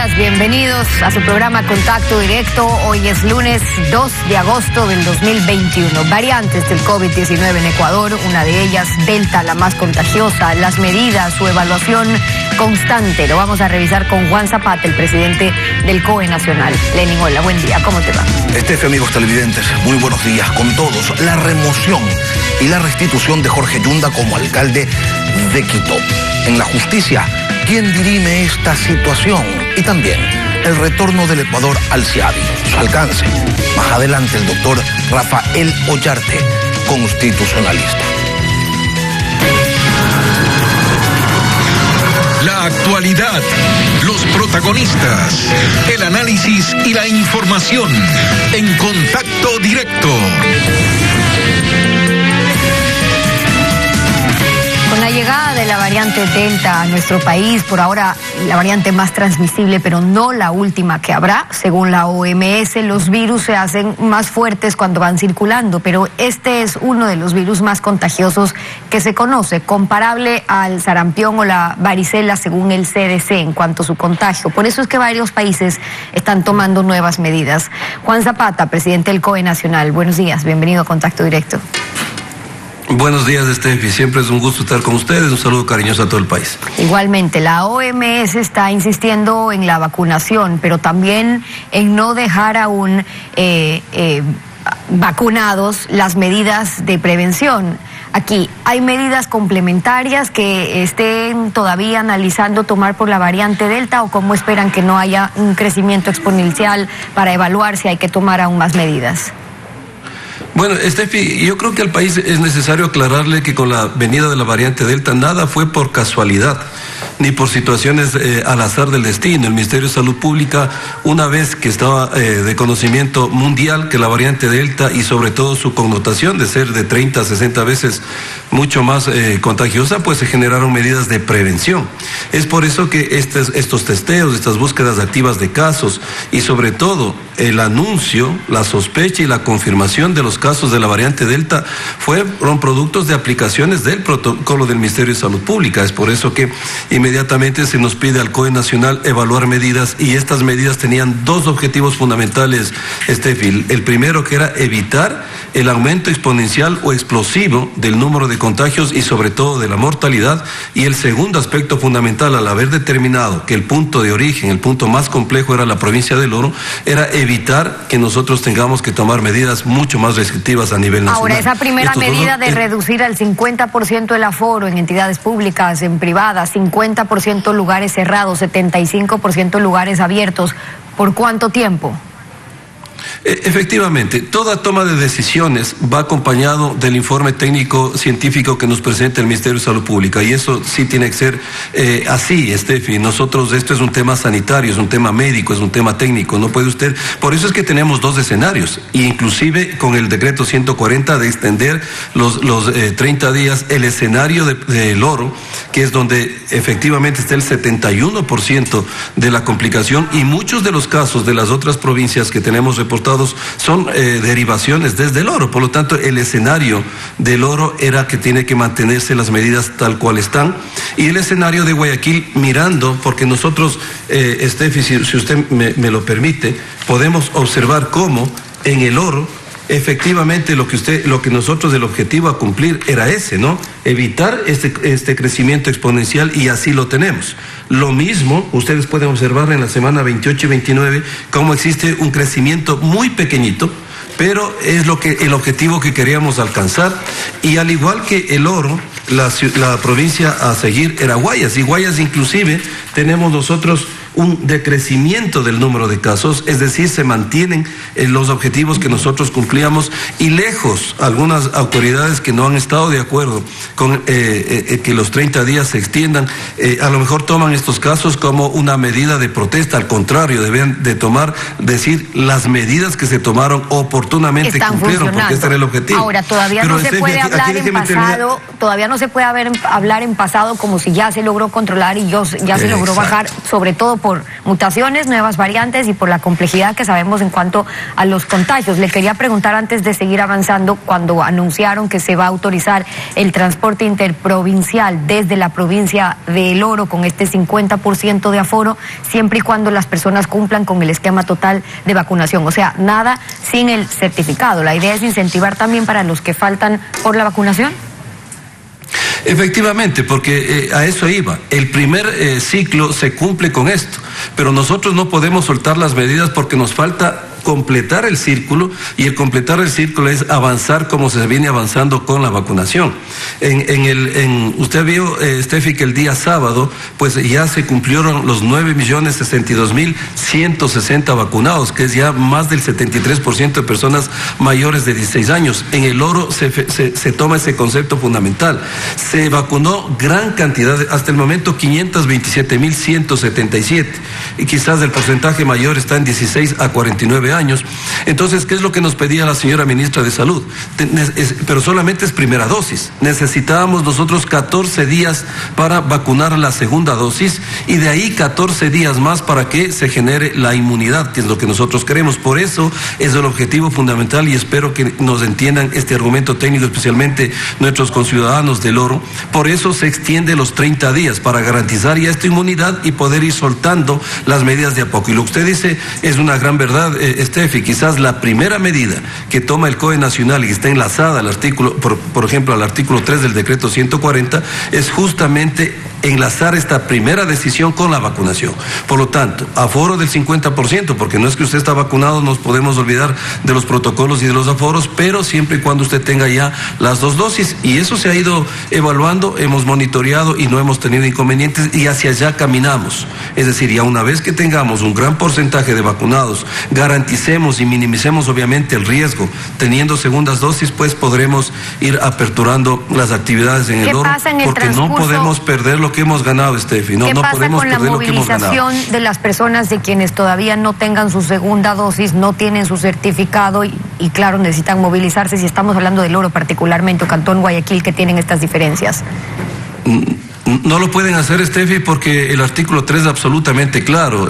días, bienvenidos a su programa Contacto Directo. Hoy es lunes 2 de agosto del 2021. Variantes del COVID-19 en Ecuador, una de ellas, Delta, la más contagiosa. Las medidas, su evaluación constante. Lo vamos a revisar con Juan Zapata, el presidente del COE Nacional. Lenin, hola, buen día, ¿cómo te va? Estefe, amigos televidentes, muy buenos días con todos. La remoción y la restitución de Jorge Yunda como alcalde de Quito. En la justicia, ¿quién dirime esta situación? Y también el retorno del Ecuador al CIADI, su alcance. Más adelante el doctor Rafael Ollarte, constitucionalista. La actualidad, los protagonistas, el análisis y la información en Contacto Directo. Con la llegada de la variante Delta a nuestro país, por ahora la variante más transmisible, pero no la última que habrá, según la OMS, los virus se hacen más fuertes cuando van circulando, pero este es uno de los virus más contagiosos que se conoce, comparable al sarampión o la varicela según el CDC en cuanto a su contagio. Por eso es que varios países están tomando nuevas medidas. Juan Zapata, presidente del COE Nacional, buenos días, bienvenido a Contacto Directo. Buenos días, Estefi. Siempre es un gusto estar con ustedes. Un saludo cariñoso a todo el país. Igualmente, la OMS está insistiendo en la vacunación, pero también en no dejar aún vacunados las medidas de prevención. Aquí, ¿hay medidas complementarias que estén todavía analizando tomar por la variante Delta o cómo esperan que no haya un crecimiento exponencial para evaluar si hay que tomar aún más medidas? Bueno, Estefi, yo creo que al país es necesario aclararle que con la venida de la variante Delta nada fue por casualidad, ni por situaciones al azar del destino. El Ministerio de Salud Pública, una vez que estaba de conocimiento mundial que la variante Delta y sobre todo su connotación de ser de 30 a 60 veces mucho más contagiosa, pues se generaron medidas de prevención. Es por eso que estos testeos, estas búsquedas activas de casos y sobre todo el anuncio, la sospecha y la confirmación de los casos de la variante Delta fueron productos de aplicaciones del protocolo del Ministerio de Salud Pública. Es por eso que inmediatamente se nos pide al COE Nacional evaluar medidas y estas medidas tenían dos objetivos fundamentales, Estefi. El primero, que era evitar el aumento exponencial o explosivo del número de contagios y sobre todo de la mortalidad, y el segundo aspecto fundamental, al haber determinado que el punto de origen, el punto más complejo era la provincia del Oro, era evitar que nosotros tengamos que tomar medidas mucho más restrictivas a nivel nacional. Ahora, esa primera medida de reducir al 50% el aforo en entidades públicas, en privadas, 50% lugares cerrados, 75% lugares abiertos, ¿por cuánto tiempo? Efectivamente, toda toma de decisiones va acompañado del informe técnico científico que nos presenta el Ministerio de Salud Pública, y eso sí tiene que ser así, Estefi. Nosotros, esto es un tema sanitario, es un tema médico, es un tema técnico, no puede usted, por eso es que tenemos dos escenarios, e inclusive con el decreto 140 de extender los 30 días, el escenario del Oro, que es donde efectivamente está el 71% de la complicación, y muchos de los casos de las otras provincias que tenemos reportados son derivaciones desde el Oro. Por lo tanto, el escenario del Oro era que tiene que mantenerse las medidas tal cual están, y el escenario de Guayaquil mirando, porque nosotros, Estefi, si usted me lo permite, podemos observar cómo en el Oro efectivamente lo que nosotros, el objetivo a cumplir era ese, ¿no? Evitar este crecimiento exponencial, y así lo tenemos. Lo mismo, ustedes pueden observar en la semana 28 y 29, cómo existe un crecimiento muy pequeñito, pero es el objetivo que queríamos alcanzar. Y al igual que el Oro, la provincia a seguir era Guayas, y Guayas inclusive tenemos nosotros un decrecimiento del número de casos, es decir, se mantienen los objetivos que nosotros cumplíamos, y lejos algunas autoridades que no han estado de acuerdo con que los 30 días se extiendan, a lo mejor toman estos casos como una medida de protesta. Al contrario, deben de decir las medidas que se tomaron oportunamente están cumplieron, porque este era el objetivo. Ahora, todavía no se puede hablar en pasado, todavía no se puede hablar en pasado como si ya se logró controlar y ya se logró bajar, sobre todo por mutaciones, nuevas variantes y por la complejidad que sabemos en cuanto a los contagios. Le quería preguntar antes de seguir avanzando, cuando anunciaron que se va a autorizar el transporte interprovincial desde la provincia de El Oro con este 50% de aforo, siempre y cuando las personas cumplan con el esquema total de vacunación, o sea, nada sin el certificado. La idea es incentivar también para los que faltan por la vacunación. Efectivamente, porque a eso iba. El primer ciclo se cumple con esto, pero nosotros no podemos soltar las medidas porque nos falta completar el círculo, y el completar el círculo es avanzar como se viene avanzando con la vacunación. Usted vio, Steffi, que el día sábado pues ya se cumplieron los 9.062.160 vacunados, que es ya más del 73% de personas mayores de 16 años. En El Oro se toma ese concepto fundamental. Se vacunó gran cantidad, hasta el momento 527.177, y quizás el porcentaje mayor está en 16 a 49 años. Entonces, ¿qué es lo que nos pedía la señora ministra de Salud? Pero solamente es primera dosis. Necesitábamos nosotros 14 días para vacunar la segunda dosis, y de ahí 14 días más para que se genere la inmunidad, que es lo que nosotros queremos. Por eso es el objetivo fundamental, y espero que nos entiendan este argumento técnico, especialmente nuestros conciudadanos del Oro. Por eso se extiende los 30 días, para garantizar ya esta inmunidad y poder ir soltando las medidas de a poco. Y lo que usted dice es una gran verdad, Steffi. Quizás la primera medida que toma el COE nacional y que está enlazada al artículo, por ejemplo, al artículo 3 del decreto 140, es justamente enlazar esta primera decisión con la vacunación. Por lo tanto, aforo del 50%, porque no es que usted está vacunado, nos podemos olvidar de los protocolos y de los aforos, pero siempre y cuando usted tenga ya las 2 dosis, y eso se ha ido evaluando, hemos monitoreado y no hemos tenido inconvenientes, y hacia allá caminamos. Es decir, ya una vez que tengamos un gran porcentaje de vacunados, garanticemos y minimicemos obviamente el riesgo, teniendo segundas dosis, pues podremos ir aperturando las actividades en El Oro, porque no podemos perder lo que hemos ganado, Steffi. No podemos perder lo que hemos ganado. ¿Qué pasa con la movilización de las personas, de quienes todavía no tengan su segunda dosis, no tienen su certificado y claro, necesitan movilizarse, si estamos hablando del Oro particularmente, o Cantón Guayaquil, que tienen estas diferencias? No lo pueden hacer, Steffi, porque el artículo 3 es absolutamente claro.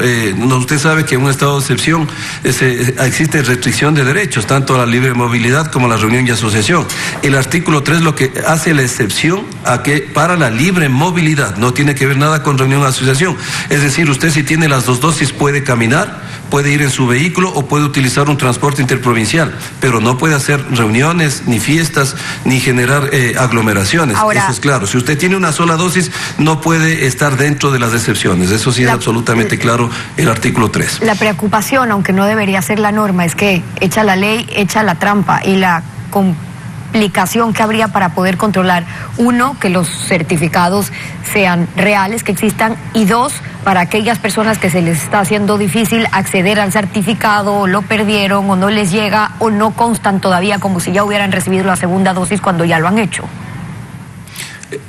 Usted sabe que en un estado de excepción existe restricción de derechos, tanto a la libre movilidad como a la reunión y asociación. El artículo 3 lo que hace la excepción a que para la libre movilidad no tiene que ver nada con reunión y asociación. Es decir, usted, si tiene las 2 dosis, puede caminar, puede ir en su vehículo o puede utilizar un transporte interprovincial, pero no puede hacer reuniones, ni fiestas, ni generar aglomeraciones. Ahora, eso es claro. Si usted tiene una sola dosis, no puede estar dentro de las excepciones. Eso sí es absolutamente claro el artículo 3. La preocupación, aunque no debería ser la norma, es que echa la ley, echa la trampa, y la complicación que habría para poder controlar, uno, que los certificados sean reales, que existan, y dos, para aquellas personas que se les está haciendo difícil acceder al certificado, o lo perdieron, o no les llega, o no constan todavía como si ya hubieran recibido la segunda dosis cuando ya lo han hecho.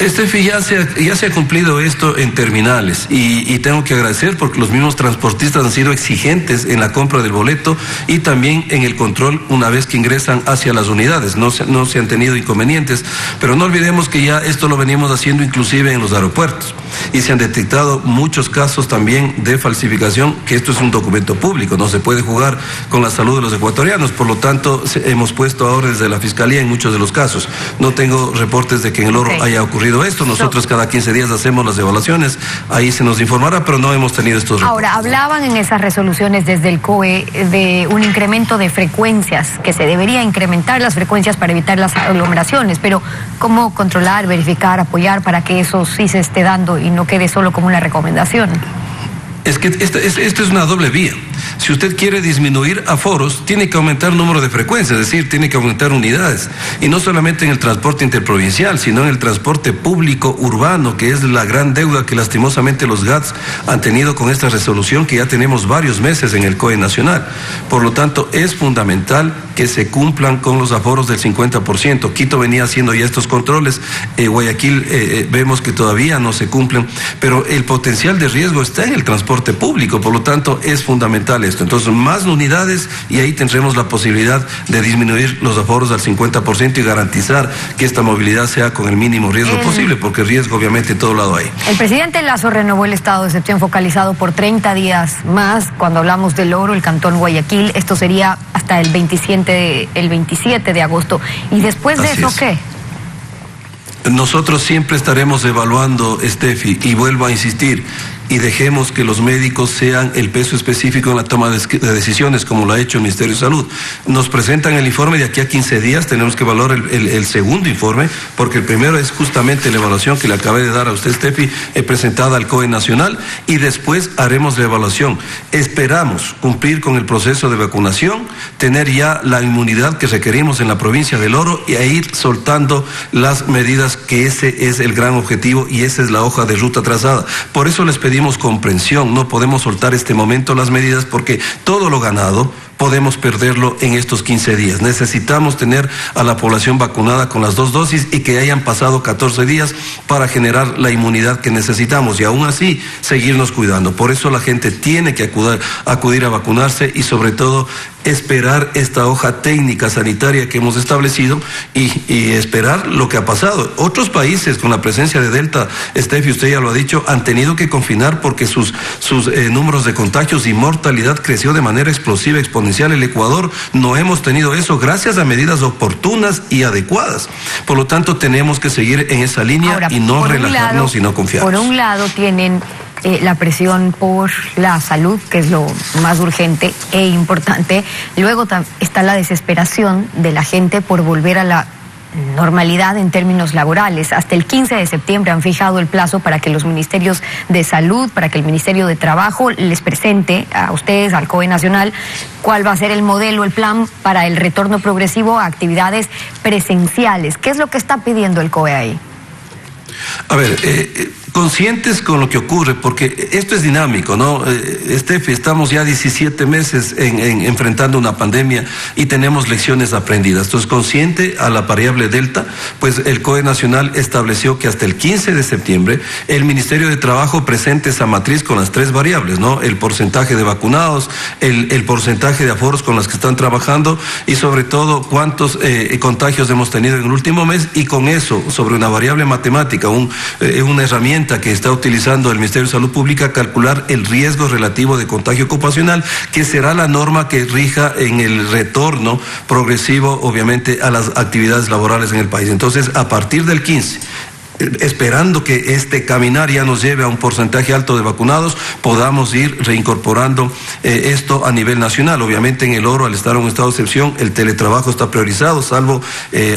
Steffi, ya se ha cumplido esto en terminales, y tengo que agradecer porque los mismos transportistas han sido exigentes en la compra del boleto y también en el control una vez que ingresan hacia las unidades. No se han tenido inconvenientes, pero no olvidemos que ya esto lo venimos haciendo inclusive en los aeropuertos, y se han detectado muchos casos también de falsificación, que esto es un documento público, no se puede jugar con la salud de los ecuatorianos. Por lo tanto, hemos puesto ahora desde la Fiscalía en muchos de los casos. No tengo reportes de que en El Oro haya ocurrido esto. Nosotros cada 15 días hacemos las evaluaciones, ahí se nos informará, pero no hemos tenido estos reportes. Ahora, hablaban en esas resoluciones desde el COE de un incremento de frecuencias, que se debería incrementar las frecuencias para evitar las aglomeraciones, pero ¿cómo controlar, verificar, apoyar para que eso sí se esté dando y no quede solo como una recomendación? Es que esto es una doble vía. Si usted quiere disminuir aforos, tiene que aumentar el número de frecuencias, es decir, tiene que aumentar unidades. Y no solamente en el transporte interprovincial, sino en el transporte público urbano, que es la gran deuda que lastimosamente los GATS han tenido con esta resolución, que ya tenemos varios meses en el COE nacional. Por lo tanto, es fundamental que se cumplan con los aforos del 50%. Quito venía haciendo ya estos controles, Guayaquil vemos que todavía no se cumplen, pero el potencial de riesgo está en el transporte público. Por lo tanto, es fundamental fundamental esto. Entonces, más unidades y ahí tendremos la posibilidad de disminuir los aforos al 50% y garantizar que esta movilidad sea con el mínimo riesgo posible, porque riesgo obviamente en todo lado hay. El presidente Lasso renovó el estado de excepción focalizado por 30 días más. Cuando hablamos del Oro, el Cantón Guayaquil, esto sería hasta el 27 de agosto. ¿Y después de eso qué? Nosotros siempre estaremos evaluando, Steffi, y vuelvo a insistir, y dejemos que los médicos sean el peso específico en la toma de decisiones, como lo ha hecho el Ministerio de Salud. Nos presentan el informe de aquí a 15 días, tenemos que evaluar el segundo informe, porque el primero es justamente la evaluación que le acabé de dar a usted, Steffi, presentada al COE Nacional, y después haremos la evaluación. Esperamos cumplir con el proceso de vacunación, tener ya la inmunidad que requerimos en la provincia del Oro y a ir soltando las medidas, que ese es el gran objetivo y esa es la hoja de ruta trazada. Por eso les pedimos comprensión, no podemos soltar este momento las medidas porque todo lo ganado podemos perderlo en estos 15 días. Necesitamos tener a la población vacunada con las 2 dosis y que hayan pasado 14 días para generar la inmunidad que necesitamos y aún así seguirnos cuidando. Por eso la gente tiene que acudir a vacunarse y sobre todo esperar esta hoja técnica sanitaria que hemos establecido y esperar lo que ha pasado. Otros países con la presencia de Delta, Steffi, usted ya lo ha dicho, han tenido que confinar porque sus números de contagios y mortalidad creció de manera explosiva, exponencial. El Ecuador no hemos tenido eso gracias a medidas oportunas y adecuadas. Por lo tanto, tenemos que seguir en esa línea. Ahora, y no relajarnos y no confiarnos. Por un lado tienen la presión por la salud, que es lo más urgente e importante. Luego está la desesperación de la gente por volver a la normalidad en términos laborales. Hasta el 15 de septiembre han fijado el plazo para que los ministerios de salud, para que el Ministerio de Trabajo les presente a ustedes, al COE Nacional, cuál va a ser el modelo, el plan para el retorno progresivo a actividades presenciales. ¿Qué es lo que está pidiendo el COE ahí? A ver, conscientes con lo que ocurre, porque esto es dinámico, ¿no? Steffi, estamos ya 17 meses enfrentando una pandemia y tenemos lecciones aprendidas. Entonces, consciente a la variable Delta, pues el COE Nacional estableció que hasta el 15 de septiembre el Ministerio de Trabajo presente esa matriz con las 3 variables, ¿no? El porcentaje de vacunados, el porcentaje de aforos con los que están trabajando y sobre todo cuántos contagios hemos tenido en el último mes y con eso, sobre una variable matemática, una herramienta que está utilizando el Ministerio de Salud Pública, calcular el riesgo relativo de contagio ocupacional, que será la norma que rija en el retorno progresivo, obviamente, a las actividades laborales en el país. Entonces, a partir del 15, esperando que este caminar ya nos lleve a un porcentaje alto de vacunados, podamos ir reincorporando esto a nivel nacional. Obviamente en el Oro, al estar en un estado de excepción, el teletrabajo está priorizado, salvo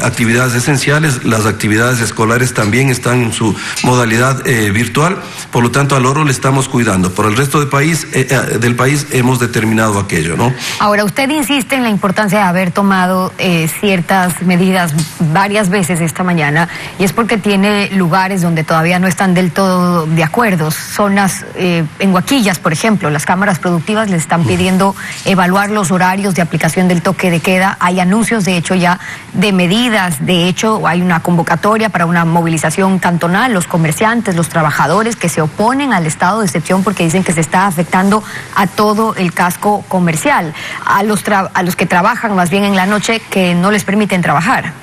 actividades esenciales. Las actividades escolares también están en su modalidad virtual, por lo tanto al Oro le estamos cuidando. Por el resto del país hemos determinado aquello, ¿no? Ahora, usted insiste en la importancia de haber tomado ciertas medidas varias veces esta mañana, y es porque tiene lugares donde todavía no están del todo de acuerdo. Zonas en Huaquillas, por ejemplo, las cámaras productivas les están pidiendo evaluar los horarios de aplicación del toque de queda. Hay anuncios, de hecho, ya de medidas. De hecho, hay una convocatoria para una movilización cantonal. Los comerciantes, los trabajadores que se oponen al estado de excepción porque dicen que se está afectando a todo el casco comercial. A los que trabajan más bien en la noche, que no les permiten trabajar.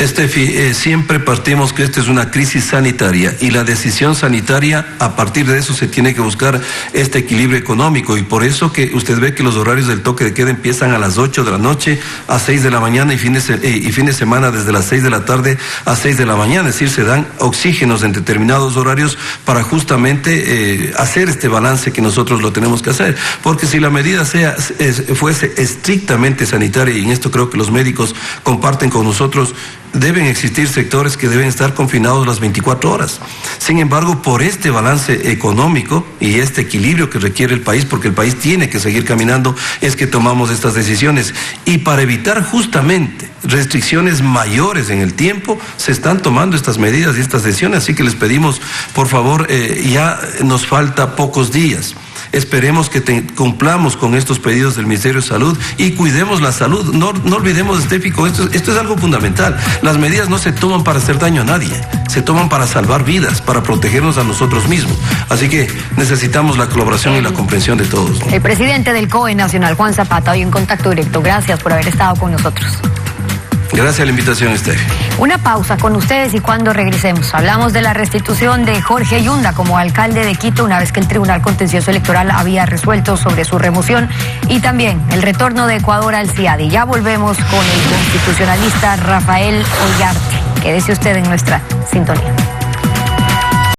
Steffi, siempre partimos que esta es una crisis sanitaria y la decisión sanitaria, a partir de eso se tiene que buscar este equilibrio económico, y por eso que usted ve que los horarios del toque de queda empiezan a las 8 de la noche a 6 de la mañana y fin de semana desde las 6 de la tarde a 6 de la mañana, es decir, se dan oxígenos en determinados horarios para justamente hacer este balance que nosotros lo tenemos que hacer, porque si la medida fuese estrictamente sanitaria, y en esto creo que los médicos comparten con nosotros, deben existir sectores que deben estar confinados las 24 horas. Sin embargo, por este balance económico y este equilibrio que requiere el país, porque el país tiene que seguir caminando, es que tomamos estas decisiones. Y para evitar justamente restricciones mayores en el tiempo, se están tomando estas medidas y estas decisiones. Así que les pedimos, por favor, ya nos falta pocos días. esperemos que cumplamos con estos pedidos del Ministerio de Salud y cuidemos la salud. No olvidemos, Steffi, esto es algo fundamental. Las medidas no se toman para hacer daño a nadie, se toman para salvar vidas, para protegernos a nosotros mismos. Así que necesitamos la colaboración y la comprensión de todos. El presidente del COE Nacional, Juan Zapata, hoy en Contacto Directo. Gracias por haber estado con nosotros. Gracias a la invitación, Steffi. Una pausa con ustedes y cuando regresemos hablamos de la restitución de Jorge Yunda como alcalde de Quito una vez que el Tribunal Contencioso Electoral había resuelto sobre su remoción y también el retorno de Ecuador al CIADI. Ya volvemos con el constitucionalista Rafael Ollarte. Quédese usted en nuestra sintonía.